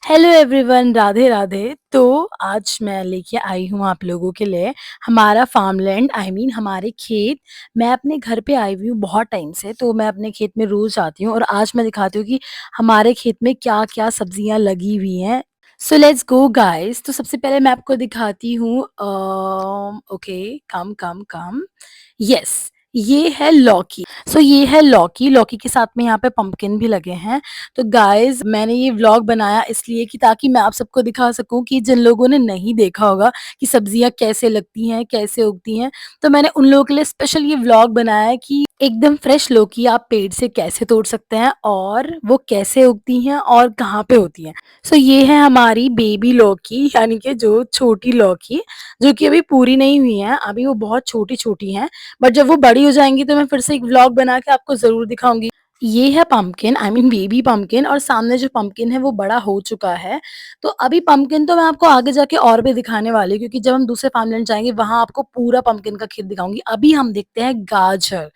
Hello everyone, Radhe Radhe. तो आज मैं लेके आई हूँ आप लोगों के लिए हमारा फार्मलैंड हमारे खेत। मैं अपने घर पे आई हुई हूँ बहुत टाइम से, तो मैं अपने खेत में रोज़ आती हूँ और आज मैं दिखाती हूँ कि हमारे खेत में क्या-क्या सब्जियाँ लगी हुई हैं। So let's go guys. तो सबसे पहले मैं आपको दिखाती हूँ ओके, कम, कम, कम। यस, ये है लौकी। सो ये है लौकी, लौकी के साथ में यहाँ पे पम्पकिन भी लगे हैं। तो गाइज़ मैंने ये व्लॉग बनाया इसलिए कि ताकि मैं आप सबको दिखा सकूँ कि जिन लोगों ने नहीं देखा होगा कि सब्जियाँ कैसे लगती हैं, कैसे उगती हैं, तो मैंने उन लोगों के लिए स्पेशल ये व्लॉग बनाया है कि एकदम फ्रेश लौकी आप पेड़ से कैसे तोड़ सकते हैं और वो कैसे उगती हैं और कहाँ पे होती हैं। सो ये है हमारी बेबी लौकी, यानी कि जो छोटी लौकी, जो कि अभी पूरी नहीं हुई हैं, अभी वो बहुत छोटी-छोटी हैं। बट जब वो बड़ी हो जाएँगी तो मैं फिर से एक व्लॉग बना के आपको ज़रूर दिखाऊँगी। ये है पम्पकिन, बेबी पम्पकिन, और सामने जो पम्पकिन है वो बड़ा हो चुका है। तो अभी पम्पकिन तो मैं आपको आगे जाके और भी दिखाने वाली हूँ, क्योंकि जब हम दूसरे फार्मलैंड जाएँगे वहाँ आपको पूरा पम्पकिन का खेत दिखाऊँगी। अभी हम देखते हैं गाजर,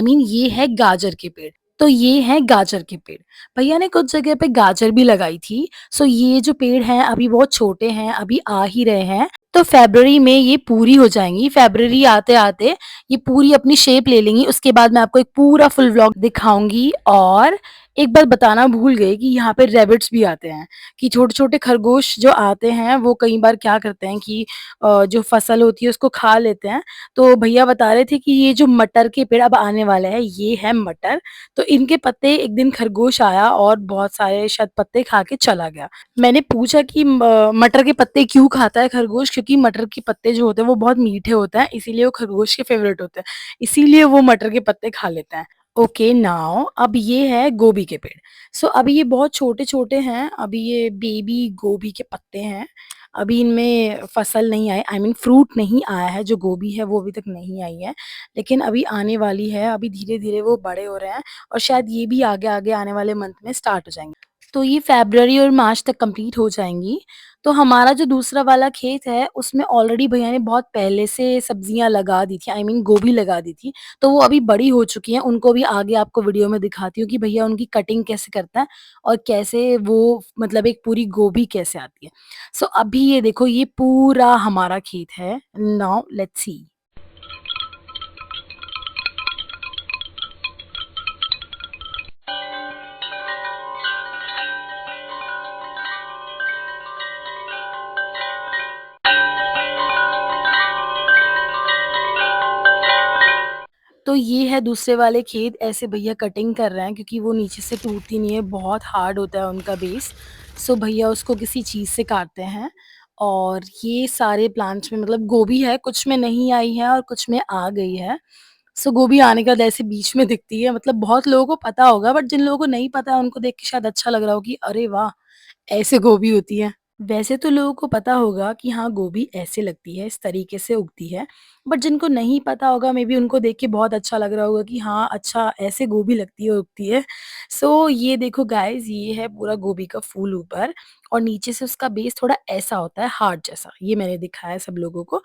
ये है गाजर के पेड़। तो ये हैं गाजर के पेड़। भैया ने कुछ जगह पे गाजर भी लगाई थी। सो ये जो पेड़ हैं अभी बहुत छोटे हैं, अभी आ ही रहे हैं। तो फ़रवरी में ये पूरी हो जाएँगी। फ़रवरी आते-आते ये पूरी अपनी शेप ले लेंगी। उसके बाद मैं आपको एक पूरा फुल व्लॉग दिखाऊँगी। और एक बात बताना भूल गई कि यहाँ पे रैबिट्स भी आते हैं, कि छोटे-छोटे खरगोश जो आते हैं वो कई बार क्या करते हैं कि जो फसल होती है उसको खा लेते हैं। तो भैया बता रहे थे कि ये जो मटर के पेड़ अब आने वाले हैं, ये है मटर। तो इनके पत्ते एक दिन खरगोश आया और बहुत सारे शायद पत्ते खा के चला गया। मैंने पूछा कि मटर के पत्ते क्यों खाता है खरगोश? क्योंकि मटर के पत्ते जो होते हैं वो बहुत मीठे होते हैं, इसीलिए वो खरगोश के फ़ेवरेट होते हैं। इसीलिए वो मटर के पत्ते खा लेता है। ओके नाउ अब ये है गोभी के पेड़। सो अभी ये बहुत छोटे-छोटे हैं, अभी ये बेबी गोभी के पत्ते हैं। अभी इनमें फसल नहीं आई, फ्रूट नहीं आया है, जो गोभी है वो अभी तक नहीं आई है। लेकिन अभी आने वाली है, अभी धीरे-धीरे वो बड़े हो रहे हैं और शायद ये भी आगे-आगे आने वाले मंथ में स्टार्ट हो जाएँगे। तो ये फ़रवरी और मार्च तक कंप्लीट हो जाएँगी। तो हमारा जो दूसरा वाला खेत है, उसमें ऑलरेडी भैया ने बहुत पहले से सब्जियाँ लगा दी थी, गोभी लगा दी थी। तो वो अभी बड़ी हो चुकी हैं, उनको भी आगे आपको वीडियो में दिखाती हूँ कि भैया उनकी कटिंग कैसे करता है और कैसे वो मतलब एक पूरी गोभी कैसे आती है। सो अभी ये देखो, ये पूरा हमारा खेत है। Now let's see. तो ये है दूसरे वाले खेत, ऐसे भैया कटिंग कर रहे हैं क्योंकि वो नीचे से टूटती नहीं है, बहुत हार्ड होता है उनका बेस। सो भैया उसको किसी चीज़ से काटते हैं। और ये सारे प्लांट्स में मतलब गोभी है, कुछ में नहीं आई है और कुछ में आ गई है। सो गोभी आने के बाद ऐसे बीच में दिखती है, मतलब बहुत लोगों को पता होगा, बट जिन लोगों को नहीं पता है उनको देख के शायद अच्छा लग रहा हो कि अरे वाह! ऐसे गोभी होती है। वैसे तो लोगों को पता होगा कि हाँ, गोभी ऐसे लगती है, इस तरीके से उगती है। बट जिनको नहीं पता होगा मे बी उनको देख के बहुत अच्छा लग रहा होगा कि हाँ, अच्छा ऐसे गोभी लगती है, उगती है। सो ये देखो गाइज़, ये है पूरा गोभी का फूल ऊपर और नीचे से उसका बेस थोड़ा ऐसा होता है हार्ट जैसा। ये मैंने दिखाया है सब लोगों को।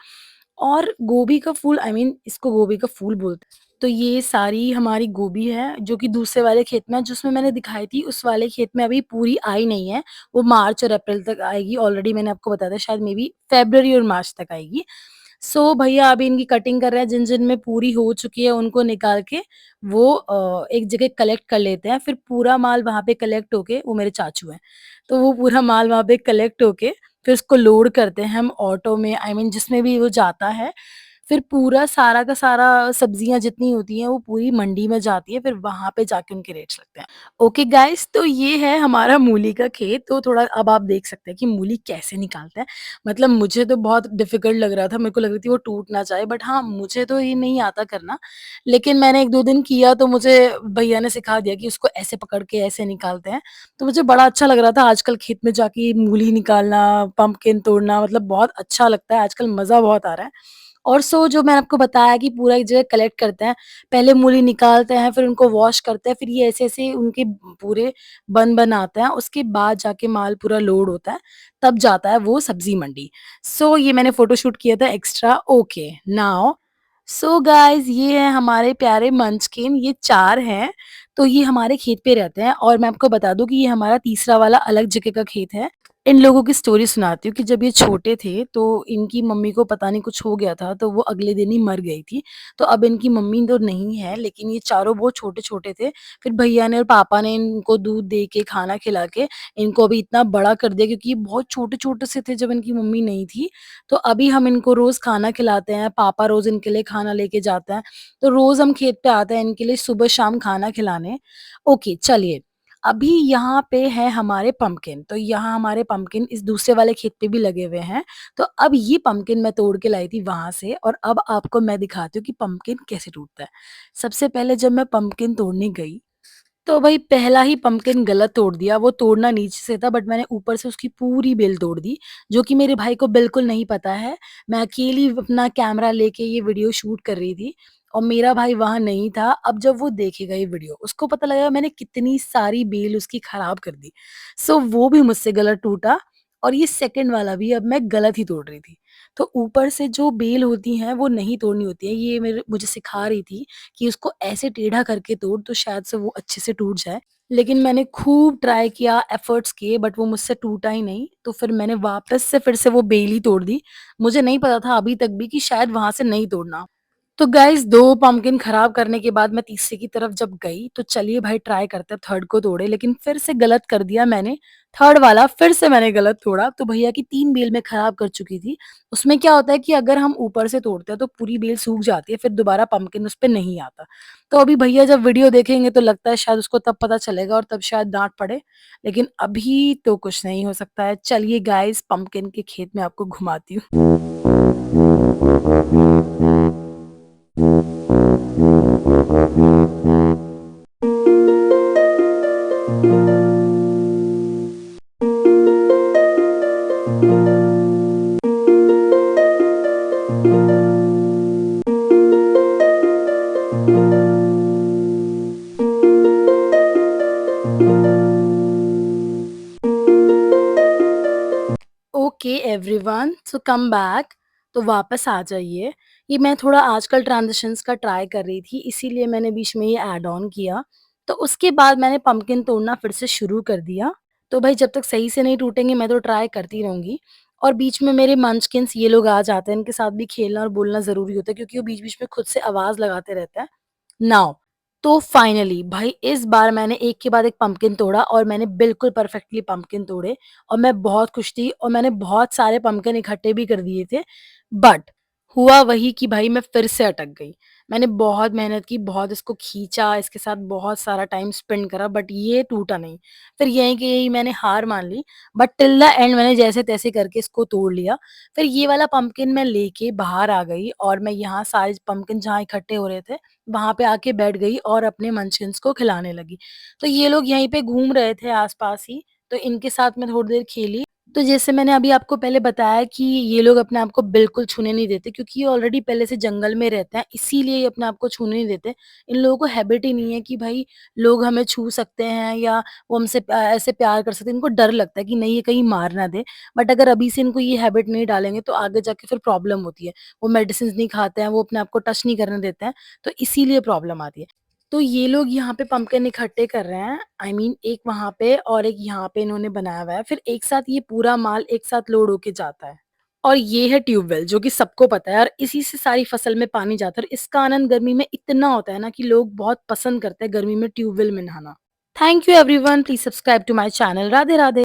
और गोभी का फूल इसको गोभी का फूल बोलते हैं। तो ये सारी हमारी गोभी है जो कि दूसरे वाले खेत में है, जिसमें मैंने दिखाई थी उस वाले खेत में अभी पूरी आई नहीं है। वो मार्च और अप्रैल तक आएगी, ऑलरेडी मैंने आपको बताया था, शायद मे बी फ़रवरी और मार्च तक आएगी। सो भैया अभी इनकी कटिंग कर रहे हैं, जिन-जिन में पूरी हो चुकी है उनको निकाल के वो एक जगह कलेक्ट कर लेते हैं, फिर पूरा माल वहाँ पे कलेक्ट होके, वो मेरे चाचू हैं, तो वो पूरा माल वहाँ पे कलेक्ट होके फिर उसको लोड करते हैं हम ऑटो में, जिसमें भी वो जाता है। फिर पूरा सारा का सारा सब्जियाँ जितनी होती हैं वो पूरी मंडी में जाती है, फिर वहाँ पे जाके उनके रेट्स लगते हैं। ओके गाइस, तो ये है हमारा मूली का खेत। तो थोड़ा अब आप देख सकते हैं कि मूली कैसे निकालते हैं। मतलब मुझे तो बहुत डिफ़िकल्ट लग रहा था, मेरे को लग रही थी वो टूट ना जाए, बट हाँ, मुझे तो ये नहीं आता करना। लेकिन मैंने 1-2 दिन किया तो मुझे भैया ने सिखा दिया कि उसको ऐसे पकड़ के ऐसे निकालते हैं। तो मुझे बड़ा अच्छा लग रहा था आजकल खेत में जाके मूली निकालना, पम्पकिन तोड़ना, मतलब बहुत अच्छा लगता है, आजकल मज़ा बहुत आ रहा है। और सो जो मैंने आपको बताया कि पूरा एक जगह कलेक्ट करते हैं, पहले मूली निकालते हैं, फिर उनको वॉश करते हैं, फिर ये ऐसे-ऐसे उनके पूरे बन बनाते हैं, उसके बाद जाके माल पूरा लोड होता है, तब जाता है वो सब्ज़ी मंडी। सो ये मैंने फ़ोटोशूट किया था extra. Okay, now so guys, ये है हमारे प्यारे मंचकिन, ये 4 हैं। तो ये हमारे खेत पे रहते हैं और मैं आपको बता दूँ कि ये हमारा तीसरा वाला अलग जगह का खेत है। इन लोगों की स्टोरी सुनाती हूँ कि जब ये छोटे थे तो इनकी मम्मी को पता नहीं कुछ हो गया था, तो वो अगले दिन ही मर गई थी। तो अब इनकी मम्मी तो नहीं है, लेकिन ये चारों बहुत छोटे-छोटे थे। फिर भैया ने और पापा ने इनको दूध दे के, खाना खिला के इनको अभी इतना बड़ा कर दिया, क्योंकि ये बहुत छोटे-छोटे से थे जब इनकी मम्मी नहीं थी। तो अभी हम इनको रोज़ खाना खिलाते हैं, पापा रोज़ इनके लिए खाना लेके जाते हैं। तो रोज़ हम खेत पे आते हैं इनके लिए सुबह-शाम खाना खिलाने। ओके, चलिए, अभी यहाँ पे है हमारे पम्पकिन, तो यहाँ हमारे पम्पकिन इस दूसरे वाले खेत पे भी लगे हुए हैं। तो अब ये पम्पकिन मैं तोड़ के लाई थी वहाँ से, और अब आपको मैं दिखाती हूँ कि पम्पकिन कैसे टूटता है। सबसे पहले जब मैं पम्पकिन तोड़ने गई, तो भई पहला ही पम्पकिन गलत तोड़ दिया। वो तोड़ना नीचे से था, बट मैंने ऊपर से उसकी पूरी बेल तोड़ दी, जो कि मेरे भाई को बिल्कुल नहीं पता है। मैं अकेली अपना कैमरा लेके ये वीडियो शूट कर रही थी और मेरा भाई वहाँ नहीं था। अब जब वो देखेगा ये वीडियो, उसको पता लगेगा मैंने कितनी सारी बेल उसकी खराब कर दी। सो वो भी मुझसे गलत टूटा, और ये सेकंड वाला भी अब मैं गलत ही तोड़ रही थी। तो ऊपर से जो बेल होती हैं वो नहीं तोड़नी होती है। ये मेरे मुझे सिखा रही थी कि उसको ऐसे टेढ़ा करके तोड़, तो शायद से वो अच्छे से टूट जाए। लेकिन मैंने खूब ट्राई किया, एफर्ट्स किए, बट वो मुझसे टूटा ही नहीं। तो फिर मैंने वापस से फिर से वो बेल ही तोड़ दी। मुझे नहीं पता था अभी तक भी कि शायद वहाँ से नहीं तोड़ना। तो गाइज़ 2 पम्पकिन खराब करने के बाद मैं तीसरे की तरफ जब गई, तो चलिए भाई ट्राई करते हैं थर्ड को तोड़े, लेकिन फिर से गलत कर दिया मैंने। थर्ड वाला फिर से मैंने गलत तोड़ा, तो भैया की 3 बेल मैं खराब कर चुकी थी। उसमें क्या होता है कि अगर हम ऊपर से तोड़ते हैं तो पूरी बेल सूख जाती है, फिर दोबारा पम्पकिन उसपे नहीं आता। तो अभी भैया जब वीडियो देखेंगे तो लगता है शायद उसको तब पता चलेगा और तब शायद डाँट पड़े, लेकिन अभी तो कुछ नहीं हो सकता है। चलिए गाइज़, पम्पकिन के खेत में आपको घुमाती हूँ। ओके एवरीवन, सो कम बैक। तो वापस आ जाइए। ये मैं थोड़ा आजकल ट्रांज़िशंस का ट्राई कर रही थी, इसीलिए मैंने बीच में ये ऐड ऑन किया। तो उसके बाद मैंने पम्पकिन तोड़ना फिर से शुरू कर दिया। तो भाई जब तक सही से नहीं टूटेंगे मैं तो ट्राई करती रहूँगी, और बीच में मेरे मंचकिन्स ये लोग आ जाते हैं, इनके साथ भी खेलना और बोलना ज़रूरी होता है, क्योंकि वो बीच-बीच में खुद से आवाज़ लगाते रहते हैं। नाउ, तो फाइनली भाई इस बार मैंने एक के बाद एक पम्पकिन तोड़ा, और मैंने बिल्कुल परफेक्टली पम्पकिन तोड़े, और मैं बहुत खुश थी, और मैंने बहुत सारे पम्पकिन इकट्ठे भी कर दिए थे। बट हुआ वही कि भाई मैं फिर से अटक गई। मैंने बहुत मेहनत की, बहुत इसको खींचा, इसके साथ बहुत सारा टाइम स्पेंड करा, बट ये टूटा नहीं। फिर यहीं के यहीं मैंने हार मान ली, बट टिल द एंड मैंने जैसे-तैसे करके इसको तोड़ लिया। फिर ये वाला पम्पकिन मैं लेके बाहर आ गई, और मैं यहाँ सारे पम्पकिन जहाँ इकट्ठे हो रहे थे, वहाँ पे आके बैठ गई और अपने मंचकिन्स को खिलाने लगी। तो ये लोग यहीं पे घूम रहे थे आस-पास ही, तो इनके साथ मैं थोड़ी देर खेली। तो जैसे मैंने अभी आपको पहले बताया कि ये लोग अपने आप को बिल्कुल छूने नहीं देते, क्योंकि ये ऑलरेडी पहले से जंगल में रहते हैं, इसीलिए ये अपने आप को छूने नहीं देते। इन लोगों को हैबिट ही नहीं है कि भाई लोग हमें छू सकते हैं, या वो हमसे ऐसे प्यार कर सकते हैं। इनको डर लगता है कि नहीं ये कहीं मार ना दे। बट अगर अभी से इनको ये हैबिट नहीं डालेंगे तो आगे जाके फिर प्रॉब्लम होती है। वो मेडिसिन्स नहीं खाते हैं, वो अपने आप को टच नहीं करने देते हैं, तो इसीलिए प्रॉब्लम आती है। तो ये लोग यहाँ पे पम्पकिन इकट्ठे कर रहे हैं। आई मीन एक वहाँ पे और एक यहाँ पे इन्होंने बनाया हुआ है। फिर एक साथ ये पूरा माल एक साथ लोड होके जाता है। और ये है ट्यूबवेल, जो कि सबको पता है, और इसी से सारी फसल में पानी जाता है, और इसका आनंद गर्मी में इतना होता है ना कि लोग बहुत पसंद करते हैं गर्मी में ट्यूबवेल में नहाना। Thank you everyone, please subscribe to my channel. Radhe Radhe.